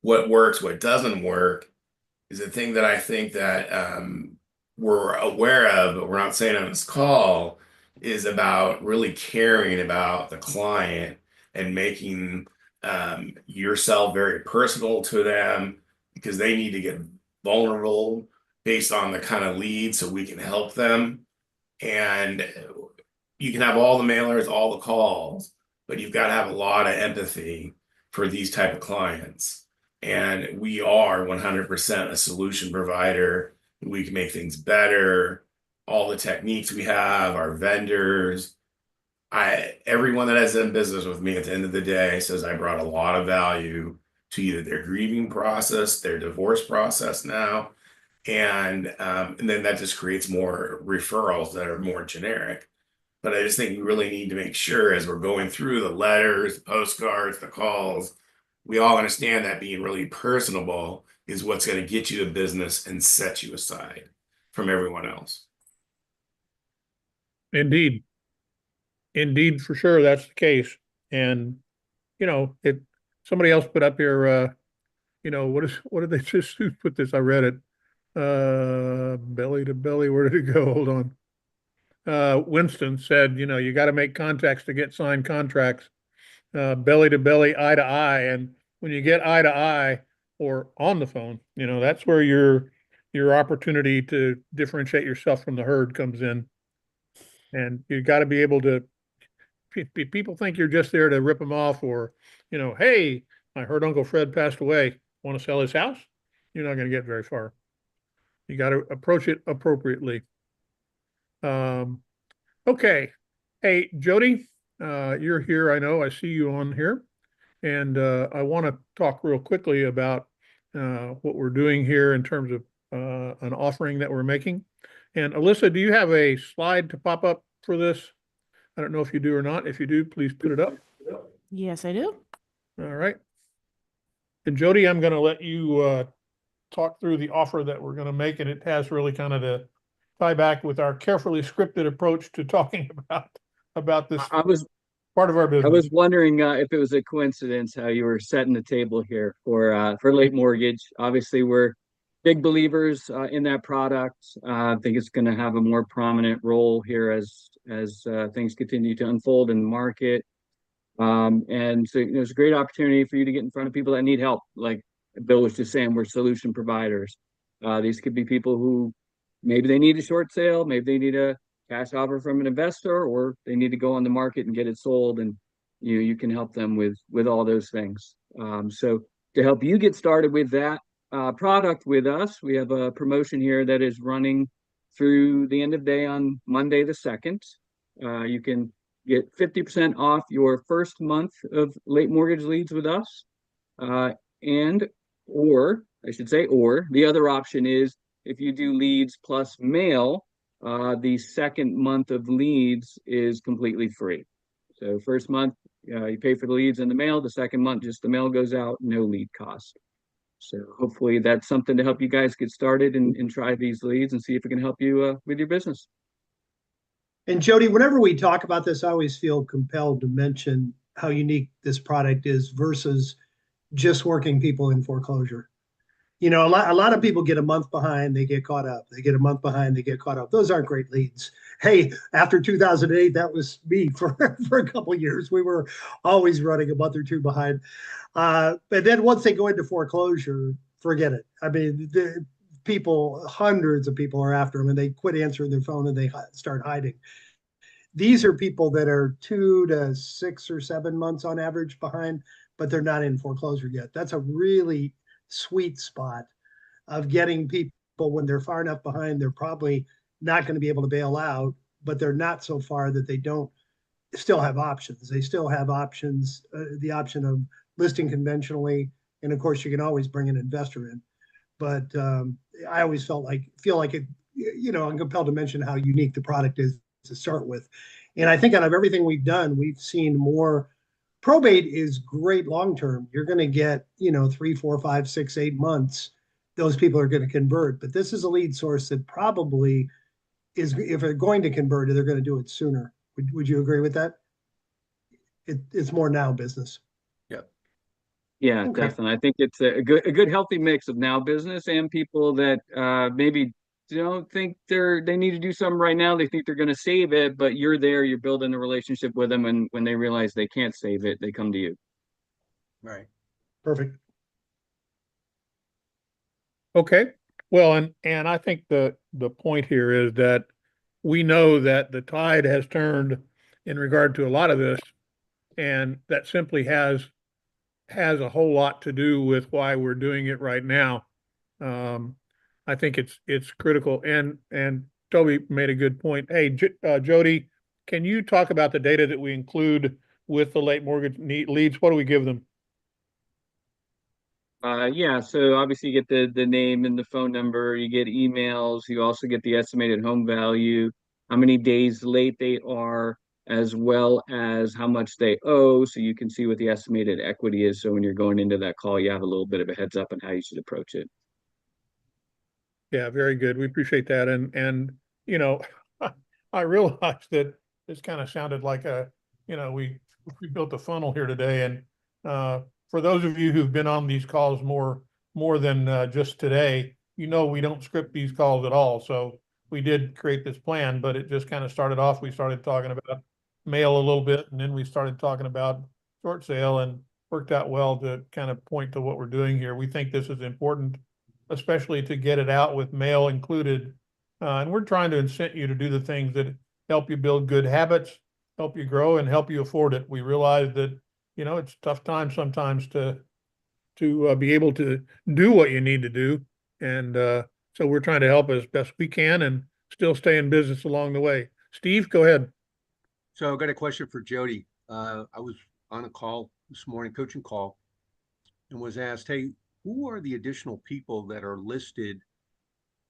works, what doesn't work, is a thing that I think that we're aware of, but we're not saying on this call, is about really caring about the client and making yourself very personal to them, because they need to get vulnerable based on the kind of lead so we can help them. And you can have all the mailers, all the calls, but you've got to have a lot of empathy for these type of clients. And we are 100% a solution provider. We can make things better. All the techniques we have, our vendors, everyone that has done business with me at the end of the day says I brought a lot of value to either their grieving process, their divorce process now, and then that just creates more referrals that are more generic. But I just think we really need to make sure, as we're going through the letters, the postcards, the calls, we all understand that being really personable is what's going to get you to business and set you aside from everyone else. Indeed, for sure, that's the case. And somebody else put up here, what did they just put this? I read it. Belly to belly, where did it go? Hold on. Winston said, you got to make contacts to get signed contracts. Belly to belly, eye to eye, and when you get eye to eye or on the phone, that's where your opportunity to differentiate yourself from the herd comes in. And you got to be able to. People think you're just there to rip them off, or hey, I heard Uncle Fred passed away. Want to sell his house? You're not going to get very far. You got to approach it appropriately. Okay. Hey, Jody, you're here. I know. I see you on here. And I want to talk real quickly about what we're doing here in terms of an offering that we're making. And Alyssa, do you have a slide to pop up for this? I don't know if you do or not. If you do, please put it up. Yes, I do. All right. And Jody, I'm going to let you talk through the offer that we're going to make, and it has really kind of to tie back with our carefully scripted approach to talking about this part of our business. I was wondering if it was a coincidence how you were setting the table here for late mortgage. Obviously, we're big believers in that product. I think it's going to have a more prominent role here as things continue to unfold in the market. And so it's a great opportunity for you to get in front of people that need help. Like Bill was just saying, we're solution providers. These could be people who maybe they need a short sale, maybe they need a cash offer from an investor, or they need to go on the market and get it sold, and you can help them with all those things. So to help you get started with that product with us, we have a promotion here that is running through the end of day on Monday the 2nd. You can get 50% off your first month of late mortgage leads with us. Or the other option is if you do leads plus mail, the second month of leads is completely free. So first month, you pay for the leads and the mail. The second month, just the mail goes out, no lead cost. So hopefully that's something to help you guys get started and try these leads and see if it can help you with your business. And Jody, whenever we talk about this, I always feel compelled to mention how unique this product is versus just working people in foreclosure. You know, a lot of people get a month behind, they get caught up. They get a month behind, they get caught up. Those aren't great leads. Hey, after 2008, that was me for a couple of years. We were always running a month or two behind. But then once they go into foreclosure, forget it. I mean, the people, hundreds of people are after them, and they quit answering their phone and they start hiding. These are people that are 2 to 6 or 7 months on average behind, but they're not in foreclosure yet. That's a really sweet spot of getting people when they're far enough behind, they're probably not going to be able to bail out, but they're not so far that they don't still have options. They still have options, the option of listing conventionally. And of course, you can always bring an investor in. But I always feel like it, you know, I'm compelled to mention how unique the product is to start with. And I think out of everything we've done, we've seen more. Probate is great long-term. You're going to get, you know, 3, 4, 5, 6, 8 months. Those people are going to convert. But this is a lead source that probably is, if they're going to convert, they're going to do it sooner. Would you agree with that? It's more now business. Yep. Yeah, Okay. definitely. I think it's a good healthy mix of now business and people that maybe don't think they need to do something right now. They think they're going to save it, but you're there, you're building a relationship with them, and when they realize they can't save it, they come to you. Right. Perfect. Okay. Well, and I think the point here is that we know that the tide has turned in regard to a lot of this, and that simply has a whole lot to do with why we're doing it right now. I think it's critical. And Toby made a good point. Hey, Jody, can you talk about the data that we include with the late mortgage leads? What do we give them? Yeah, so obviously you get the name and the phone number, you get emails, you also get the estimated home value, how many days late they are, as well as how much they owe, so you can see what the estimated equity is. So when you're going into that call, you have a little bit of a heads up on how you should approach it. Yeah, very good. We appreciate that. And you know, I realized that this kind of sounded like we built a funnel here today. And for those of you who've been on these calls more than just today, you know, we don't script these calls at all. So we did create this plan, but it just kind of started off. We started talking about mail a little bit, and then we started talking about short sale, and worked out well to kind of point to what we're doing here. We think this is important, especially to get it out with mail included. And we're trying to incent you to do the things that help you build good habits, help you grow, and help you afford it. We realize that, you know, it's a tough time sometimes to be able to do what you need to do. And so we're trying to help as best we can and still stay in business along the way. Steve, go ahead. So I've got a question for Jody. I was on a call this morning, coaching call, and was asked, hey, who are the additional people that are listed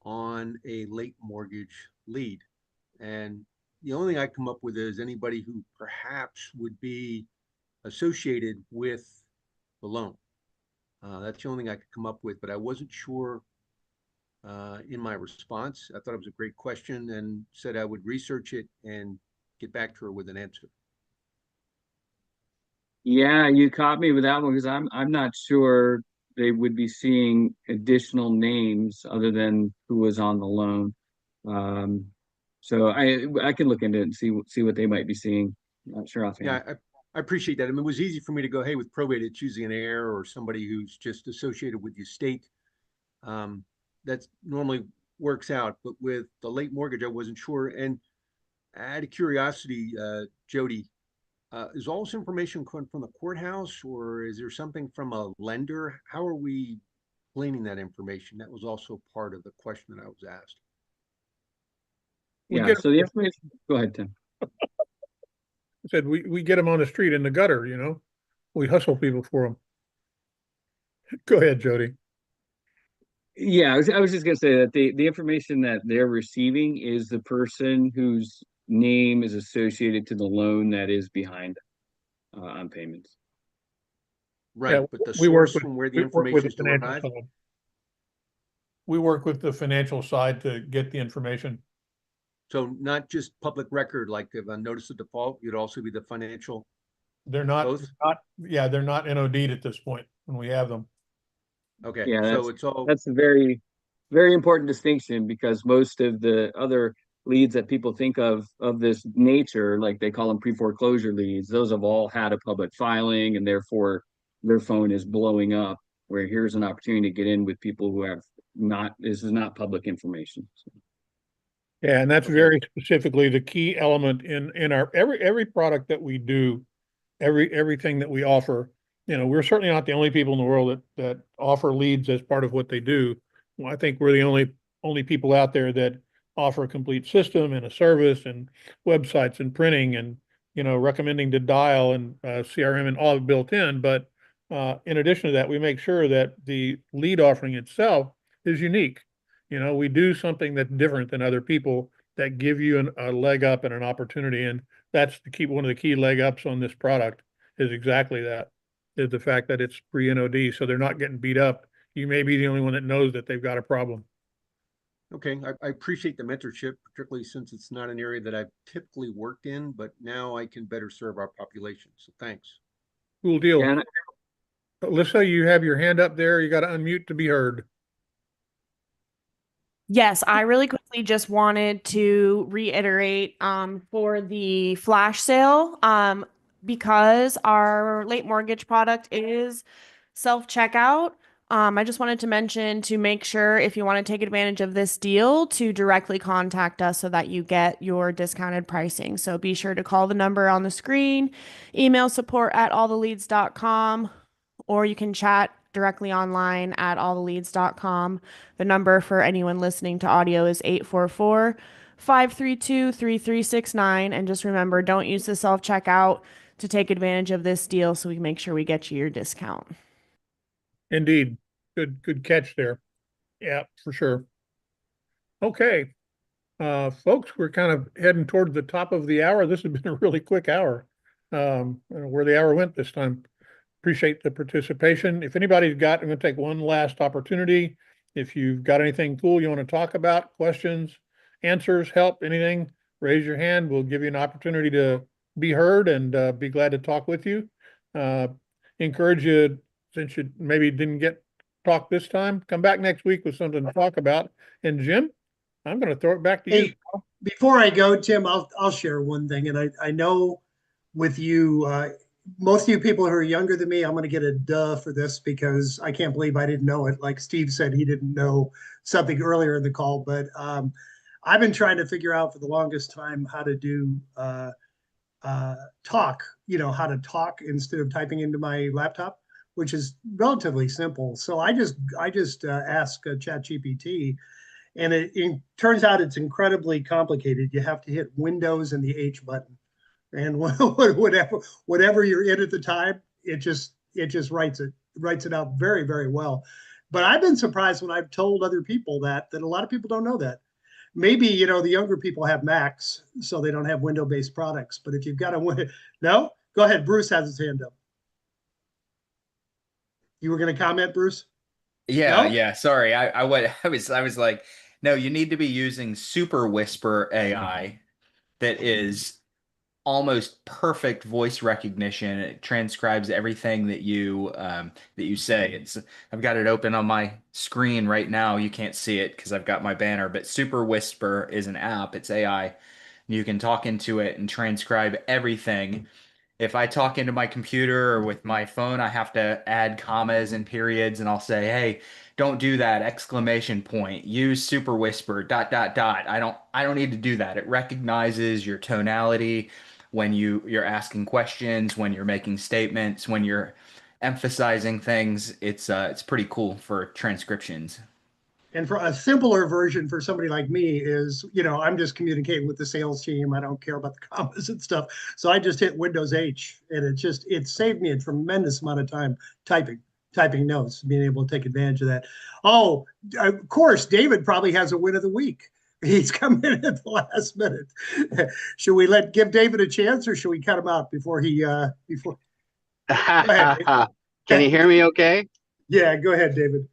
on a late mortgage lead? And the only thing I come up with is anybody who perhaps would be associated with the loan. That's the only thing I could come up with, but I wasn't sure in my response. I thought it was a great question and said I would research it and get back to her with an answer. Yeah, you caught me with that one because I'm not sure they would be seeing additional names other than who was on the loan. So I can look into it and see what they might be seeing. Not sure offhand. Yeah, I appreciate that. I mean, it was easy for me to go, hey, with probate, it's usually an heir or somebody who's just associated with the estate. That normally works out, but with the late mortgage, I wasn't sure. And out of curiosity, Jody, is all this information coming from the courthouse, or is there something from a lender? How are we gleaning that information? That was also part of the question that I was asked. Yeah, so the information, go ahead, Tim. I said we get them on the street in the gutter, you know. We hustle people for them. Go ahead, Jody. Yeah, I was just gonna say that the information that they're receiving is the person whose name is associated to the loan that is behind on payments. Right, Yeah, but the we work source with, from where the we work with information the is financial derived. side. We work with the financial side to get the information. So not just public record, like if a notice of default, you'd also be the financial. They're not, Both? yeah, they're not NOD'd at this point when we have them. Okay, Yeah, so it's all, that's a very, very important distinction because most of the other leads that people think of this nature, like they call them pre-foreclosure leads, those have all had a public filing and therefore their phone is blowing up. Where here's an opportunity to get in with people who have not, this is not public information. So, Yeah, and that's Okay. very specifically the key element in our every product that we do, everything that we offer. You know, we're certainly not the only people in the world that offer leads as part of what they do. Well, I think we're the only people out there that offer a complete system and a service and websites and printing and, you know, recommending to dial and CRM and all built in. But in addition to that, we make sure that the lead offering itself is unique. You know, we do something that's different than other people that give you a leg up and an opportunity. And that's one of the key leg ups on this product is exactly that, is the fact that it's pre-NOD. So they're not getting beat up. You may be the only one that knows that they've got a problem. okay, I appreciate the mentorship, particularly since it's not an area that I've typically worked in, but now I can better serve our population. So thanks. Cool deal. yeah, and Alyssa, you have your hand up there. You got to unmute to be heard. Yes, I really quickly just wanted to reiterate for the flash sale, because our late mortgage product is self-checkout. I just wanted to mention to make sure if you want to take advantage of this deal to directly contact us so that you get your discounted pricing. So be sure to call the number on the screen, email support@alltheleads.com, or you can chat directly online at alltheleads.com. The number for anyone listening to audio is 844-532-3369. And just remember, don't use the self-checkout to take advantage of this deal so we can make sure we get you your discount. Indeed. Good catch there. Yeah, for sure. Okay. Folks, we're kind of heading toward the top of the hour. This has been a really quick hour. I don't know where the hour went this time. Appreciate the participation. If anybody's got, I'm going to take one last opportunity. If you've got anything cool you want to talk about, questions, answers, help, anything, raise your hand. We'll give you an opportunity to be heard and be glad to talk with you. Encourage you, since you maybe didn't get talk this time, come back next week with something to talk about. And Jim, I'm going to throw it back to you. Hey, before I go, Tim, I'll share one thing. And I know with you, most of you people who are younger than me, I'm going to get a duh for this because I can't believe I didn't know it. Like Steve said, he didn't know something earlier in the call, but I've been trying to figure out for the longest time how to do talk, how to talk instead of typing into my laptop, which is relatively simple. So I just ask ChatGPT, and it turns out it's incredibly complicated. You have to hit Windows and the H button. And whatever you're in at the time, it just writes it out very, very well. But I've been surprised when I've told other people that a lot of people don't know that. Maybe the younger people have Macs, so they don't have Windows-based products. But if you've got no, go ahead. Bruce has his hand up. You were going to comment, Bruce? Yeah, No? yeah. Sorry, I was like, no, you need to be using Super Whisper AI that is almost perfect voice recognition. It transcribes everything that you say. I've got it open on my screen right now. You can't see it because I've got my banner, but Super Whisper is an app. It's AI. You can talk into it and transcribe everything. If I talk into my computer or with my phone, I have to add commas and periods, and I'll say, "Hey, don't do that!" Exclamation point. Use Super Whisper. ... I don't need to do that. It recognizes your tonality when you're asking questions, when you're making statements, when you're emphasizing things. It's pretty cool for transcriptions. And for a simpler version for somebody like me is, I'm just communicating with the sales team. I don't care about the commas and stuff. So I just hit Windows H, and it saved me a tremendous amount of time typing notes, being able to take advantage of that. Oh, of course, David probably has a win of the week. He's come in at the last minute. Should we give David a chance, or should we cut him out before he before? Go ahead, David. Can you hear me okay? Yeah, go ahead, David.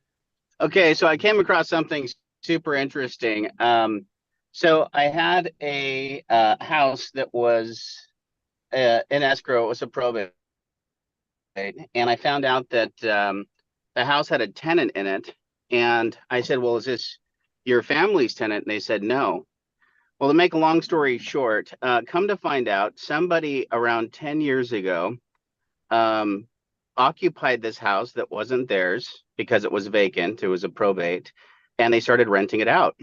Okay, so I came across something super interesting. So I had a house that was in escrow. It was a probate, and I found out that the house had a tenant in it. And I said, well, is this your family's tenant? And they said, no. Well, to make a long story short, come to find out, somebody around 10 years ago occupied this house that wasn't theirs because it was vacant. It was a probate, and they started renting it out,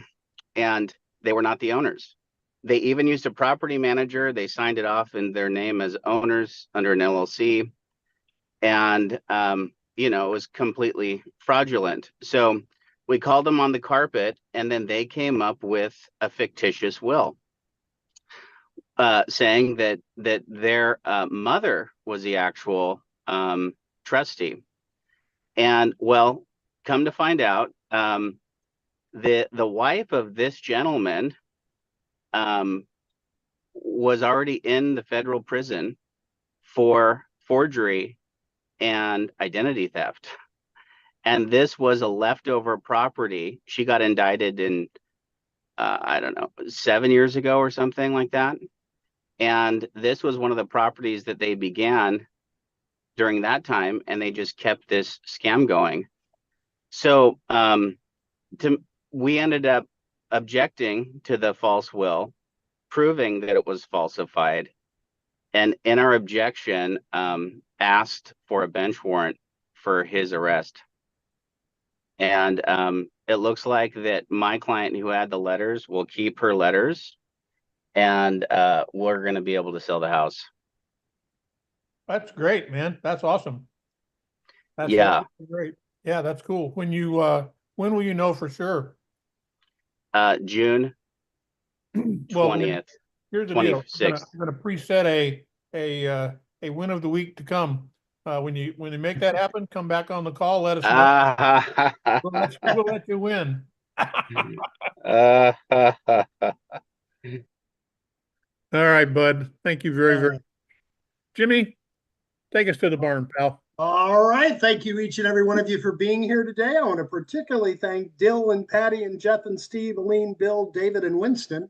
and they were not the owners. They even used a property manager. They signed it off in their name as owners under an LLC, and you know, it was completely fraudulent. So we called them on the carpet, and then they came up with a fictitious will, saying that their mother was the actual trustee. And well, come to find out, the wife of this gentleman was already in the federal prison for forgery and identity theft. And this was a leftover property. She got indicted in, I don't know, 7 years ago or something like that. And this was one of the properties that they began during that time, and they just kept this scam going. So we ended up objecting to the false will, proving that it was falsified, and in our objection, asked for a bench warrant for his arrest. And it looks like that my client who had the letters will keep her letters, and we're going to be able to sell the house. That's great, man. That's awesome. That's Yeah. great. Yeah, that's cool. When when will you know for sure? June 20th. Here's the deal. 26th. I'm gonna preset a win of the week to come. When you make that happen, come back on the call. Let us know. We'll let you win. All right, bud. Thank you very much. Jimmy, take us to the barn, pal. All right. Thank you, each and every one of you, for being here today. I want to particularly thank Dill and Patty and Jeff and Steve, Aline, Bill, David, and Winston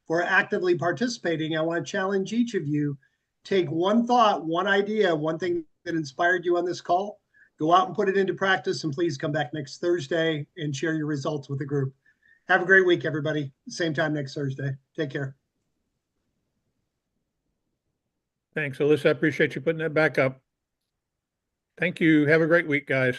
for actively participating. I want to challenge each of you. Take one thought, one idea, one thing that inspired you on this call. Go out and put it into practice, and please come back next Thursday and share your results with the group. Have a great week, everybody. Same time next Thursday. Take care. Thanks, Alyssa. I appreciate you putting that back up. Thank you. Have a great week, guys.